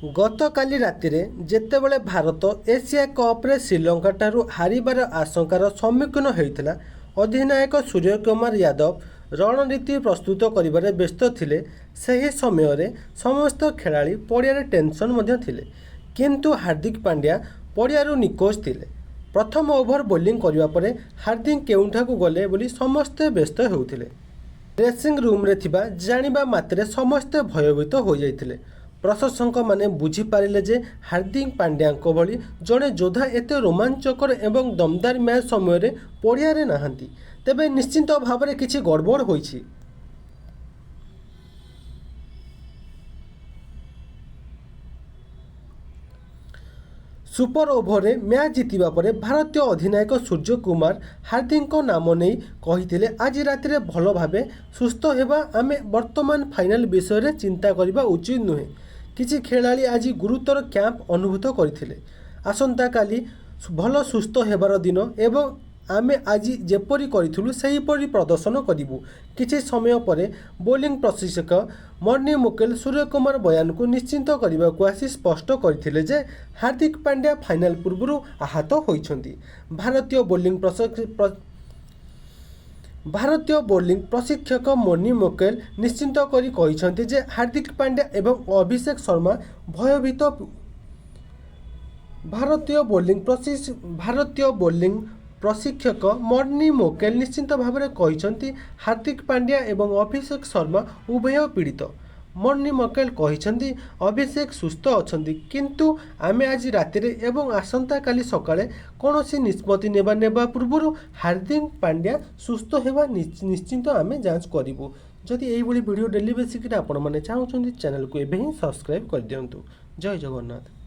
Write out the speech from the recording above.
गतकाली रातिरे जेतेबेले Bharat Asia कप्रे Sri Lanka ठारू हारिबार आशंकार सम्मुखीन होइथिला, अधिनायक सूर्यकुमार यादव रणनीति प्रस्तुत करिबारे व्यस्त थिले। सही समय रे समस्त खेलाड़ी पड़ियारे टेंशन मध्य थिले, किंतु हार्दिक पांड्या पड़ियारू निकोज थिले। प्रथम ओभर बोलिंग करिबा परे हार्दिक केउंठाकू गले बोली समस्ते व्यस्त हेउथिले। ड्रेसिंग रूम रे थिबा जानिबा मात्रे समस्ते भयभीत हो जाइथिले। प्रशंसक माने बुझी पारिले जे हार्दिक पांड्या भली जड़े योद्धा एते रोमांचकर एवं दमदार मैच समय रे पड़ियारे नाहांती, तेबे निश्चिंत भाव में किछि गड़बड़ होइछि। सुपर ओभर में मैच जीतिबा परे भारतीय अधिनायक सूर्य कुमार हार्दिक नाम नहीं कहिथिले, आज राति भल भावे सुस्थ हेबा, आमे वर्तमान फाइनल विषय रे चिंता करिबा उचित नुहे। किछि खेलाड़ी आज गुरुतर कैंप अनुभूत करथिले। आसंता काली भल सुस्थ हेबार दिन एवं आमे आज जेपरी करिथिलु सेहीपरी प्रदर्शन करिबु। किछि समय परे बोलिंग प्रशिक्षक मर्नी मुकेल सूर्यकुमार बयान को निश्चिंत करने आसी स्पष्ट करथिले जे हार्दिक पांड्या फाइनल पूर्व आहत होइछन्ति। भारतीय बोलिंग प्रशिक्षक मर्नी मुकेल निश्चिंत करी कहिछन्ति जे हार्दिक पांड्या एवं अभिषेक शर्मा भयभीत। भारतीय बोलिंग प्रशिक्षक मर्नी मुकेल निश्चिंत भाव में कहिछन्ति हार्दिक पांड्या एवं अभिषेक शर्मा उभय पीड़ित। मर्नी मुकेल कहिछन्ति अभिषेक सुस्थ अछन्ति, किंतु आमे आज रातिरे एवं आसंता काली सकाळे कोनोसी निष्पत्ति नेबा पूर्व हार्दिक पांड्या सुस्थ हेबा निश्चिंत आमे जांच करिवु। जदि एही भली वीडियो डेली बेसिक आपण माने चाहुछन्ति चैनल को एबे ही सब्सक्राइब कर दियंतु। जय जगन्नाथ।